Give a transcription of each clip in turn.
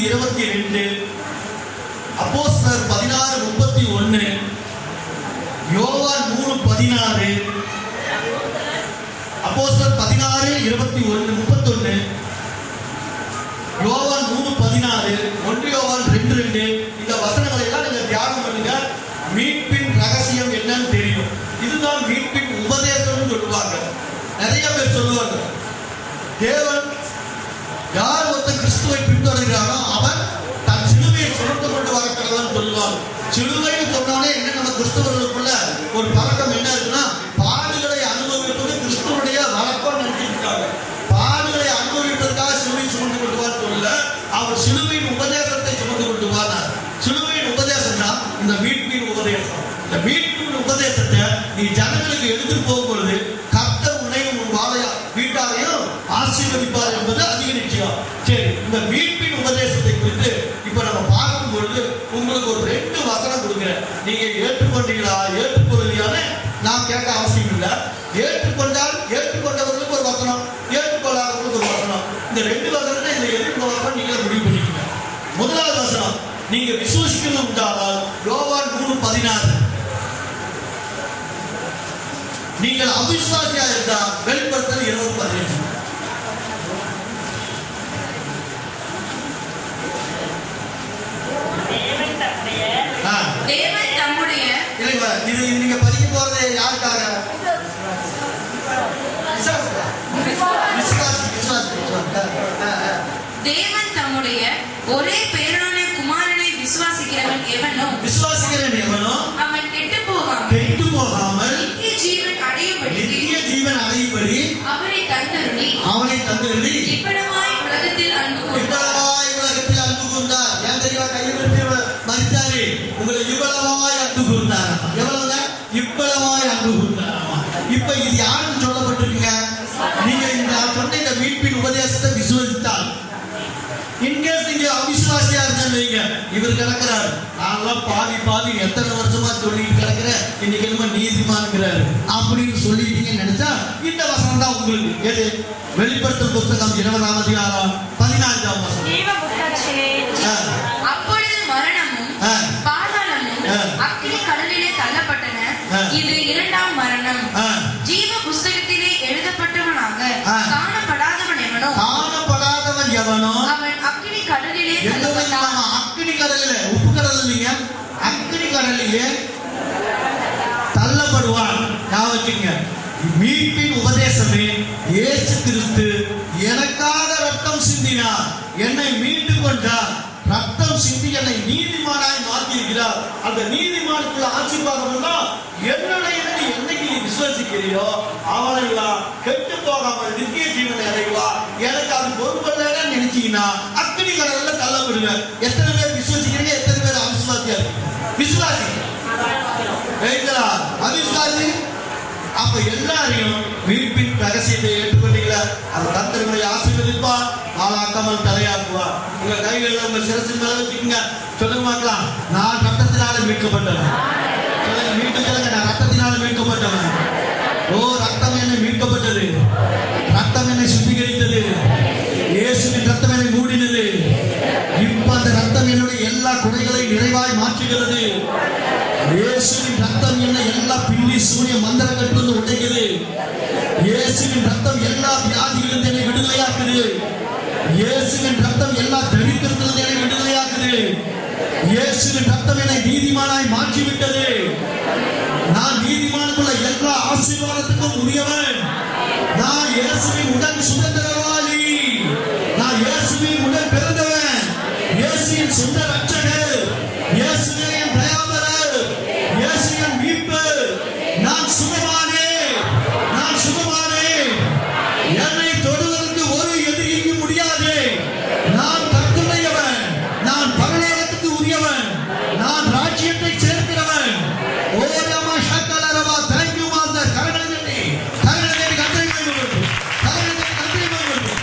5:22, அப்போஸ்தலர் 16:31, யோவான் 3:16, அப்போஸ்தலர் 16:21, யோவான் 3:16, 1 யோவான் 2:2 இந்த வசனங்களை எல்லாம் நீங்க தியானம் பண்ணுங்க. மீட்பின் ரகசியம் என்னன்னு தெரியும். இதுதான் மீட்பின் உபதேசம்னு சொல்லுவாங்க. நிறைய பேர் சொல்லுவாங்க, தேவன் யார் ஒருத்தன் கிறிஸ்துவை பின்தொடர்கிறானோ அவன் தன் சிலுவையை சுமந்து கொண்டு வரக்கடவுள்னு சொல்லுவாங்க. சிலுவைன்னு சொன்னாலே என்ன, நம்ம கிறிஸ்தவர்களுக்குள்ள ஒரு பழக்கம் என்ன இருக்குன்னா, பாடுகளை அனுபவிப்பது கிறிஸ்துவனுடைய வழக்கம் நினைச்சிருக்காங்க. பாடுகளை அனுபவிப்பதற்காக சிலுவை சுமந்து கொண்டுவார் சொல்ல, அவர் சிலுவையின் உபதேசத்தை சுமந்து கொண்டுவார். சிலுவையின் உபதேசம் தான் இந்த மீட்பின் உபதேசம். இந்த மீட்பின் உபதேசத்தை நீ ஜனங்களுக்கு எடுத்துட்டு போகும்பொழுது கர்த்தர் உன்னையும் உன் வீட்டாரையும் ஆசீர்வதிப்பார் என்பது அதிக நிச்சயம். சரி, இந்த மீட்பின் உபதேசத்தை குறித்து இப்ப நம்ம பார்க்கும் பொழுது உங்களுக்கு ஒரு 2 வசனம் கொடுக்கிறேன். நீங்க ஏற்றுக்கொண்டீங்களா ஏற்றுக்கொள்ளலையான்னு நான் கேட்க அவசியம் இல்லை. ஏற்றுக்கொண்டால் ஏற்றுக்கொண்டவர்களுக்கு ஒரு வசனம், ஏற்றுக்கொள்ளாதவர்களுக்கு ஒரு வசனம். இந்த 2 வசனத்தை இந்த எதிர்ப்பு வசனம் நீங்க முடிவு பண்ணிக்கங்க. முதலாவது வசனம், நீங்க விசுவாசிக்கணும் என்றால் யோவான் 3:16, நீங்கள் அவிசுவாசியா இருந்தால் வெளிப்படுத்தல் 20:15. தேவன் தம்முடைய இது நீங்க படிக்க போறது யாருக்காக? தேவன் தம்முடைய ஒரே பேரான குமாரனை விசுவாசிக்கிறவன் எவனோ அவன் கெட்டு போகாமல் நித்திய ஜீவன் அடையும்படி அவரை தந்தருளி இவ்வளவாய் உலகத்தில் அன்பு கூர்ந்தார். ஏன் தெரியுமா? கைவிட்டு மறித்தாரு. உங்களை இவ்வளவாய் அன்பு கூர்ந்தார். எவ்வளவுங்க? இவ்வளவாய் அன்பு கூர்ந்தார். இப்ப இது யாருன்னு சொல்லப்பட்டிருக்குங்க? நீங்க இந்த சொன்ன இந்த மீட்பின் உபதேசத்தை விசுவசித்தால், இன்கேஸ் நீங்க அவிசுவாசியா இருந்தீங்க, இவர் கிடக்கிறார், நான்லாம் பாதி எத்தனை வருஷமா சொல்லிட்டு கிடக்கிறேன், இன்னைக்கு என்னமோ நீதிமான்கிறாரு அப்படின்னு சொல்லிட்டீங்கன்னு நினைச்சா இந்த வசனம் தான் உங்களுக்கு. எது? வெளிப்படுத்தல் புத்தகம் 20ஆம் அதிகாரம் 14ஆம் வசனம். அப்பொழுது மரணமும் பாதாளமும் அக்கினி கடலிலே தள்ளப்பட்டன. இது 2ஆம் மரணம். ஜீவ புஸ்தகத்திலே எழுதப்பட்டவனாக காணப்படாதவன் எவனோ அவன் அக்கினி கடலிலே தள்ளப்பட்டான். அக்கினி கடலிலே, உப்பு கடல் இல்லைங்க, அக்கினி கடலிலே தள்ளப்படுவான். ஞாபகம், மீட்பின் உபதேசமே இயேசு கிறிஸ்து எனக்காக ரத்தம் சிந்தினார், என்னை மீட்டு கொண்டார், ரத்தம் சிந்தி என்னை நீதிமானாய் மாற்றியிருக்கிறார். அந்த நீதிமானுக்குள்ள ஆசீர்வாதம் எல்லாம் என்னுடைய என்னைக்கு நீ விசுவாசிக்கிறியோ அவனெல்லாம் கெட்டு போகாமல் நித்திய ஜீவனை அடைவா. எனக்கு அது பொறுப்பல்ல நினைச்சீங்கன்னா அக்கினி கடல்ல தள்ளப்படுவேன். எத்தனை பேர் விசுவாசிக்கிறீங்க? எத்தனை பேர் அவிசுவாசியா இருக்கு? விசுவாசி அவிசுவாசி. அப்ப எல்லாரையும் மீட்பின் ரகசியத்தை ஏற்றுக்கொண்டீங்களா? அந்த கர்த்தர்களை ஆசீர்வதிப்பார், ஆளாக்காமல் தலையாக்குவார். உங்க கைகளில் உங்க சிரசின் மேல வச்சுக்கோங்க. சொல்லுங்க பார்க்கலாம், நான் ரத்தத்தினால மீட்கப்பட்டவன். சொல்லுங்க, மீட்டு சொல்லுங்க, நான் ரத்தத்தினால மீட்கப்பட்டவன். ஓ, ரத்தம் என்னை மீட்கப்பட்டது, ரத்தம் என்னை சுத்திகரித்தது, இயேசுவின் ரத்தம் என்னை மூடினது. இப்ப அந்த ரத்தம் என்னுடைய எல்லா குறைகளை நிறைவாய் மாற்றுகிறது. இயேசுவின் ரத்தம் என்ன எல்லா பில்லி சூனிய மந்திர கட்டிலிருந்து உடைக்குது. இயேசுவின் ரத்தம் எல்லா வியாதிகளிலிருந்து என்னை விடுதலையாக்குது. இயேசுவின் ரத்தம் எல்லா தரித்திரத்திலிருந்து என்னை விடுதலையாக்குது. இயேசுவின் ரத்தம் என்னை நீதிமானாய் மாற்றிவிட்டது. நான் நீதிமானுக்குள்ள எல்லா ஆசீர்வாதத்துக்கும் உரியவன். நான் இயேசுவின் உடன் சுதந்திரவாளி. நான் இயேசுவின் உடன் பிறந்தவன். இயேசுவின் சொந்த ரட்சகர். இயேசுவே என் தயாபரர். இயேசு என் மீட்பர். நான் சுகமானேன், நான் சுகமானேன். என்னை தொடுவதற்கு ஒரு எதிரியும் முடியாது. நான் கர்த்தருடையவன், நான் பரலோகத்துக்கு உரியவன், நான் ராஜ்யத்தை சேர்க்கிறவன். ஓ யமா ஷக்கலரவா. thank you master. கரங்களை தட்டி கர்த்தரை மகிமைப்படுத்து, கர்த்தரை மகிமைப்படுத்து.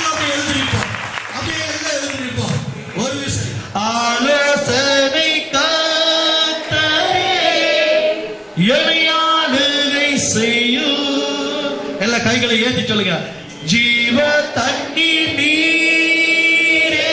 அப்படியே எழுந்திருப்போம், அப்படியே எல்லாம் எழுந்திருப்போம். ஒரு விஷயம், ஆலோசனை எல்லா கைகளை ஏற்றி சொல்லுங்க. ஜீவ தண்ணி நீரே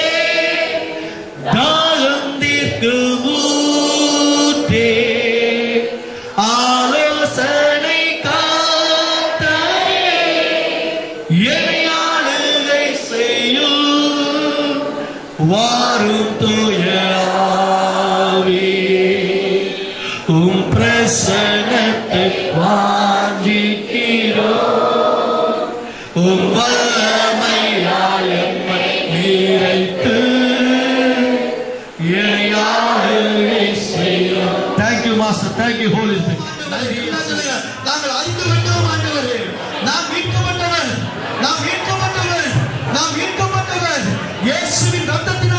வாரும் தூய ஆவியே, உம் பிரசன்னத்தை வாஞ்சிக்கிறோம். உம் வல்லமையால் எம்மை நிறைத்து இணையாளுகை செய்யும். Thank you Master, thank you Holy Spirit. நாங்கள் அறிந்து விட்டோம் ஆண்டவரே, நாம் மீட்கப்பட்டவர், நாம் மீட்கப்பட்டவர், நாம் மீட்கப்பட்டவர். இயேசுவின் ரத்தத்தினால்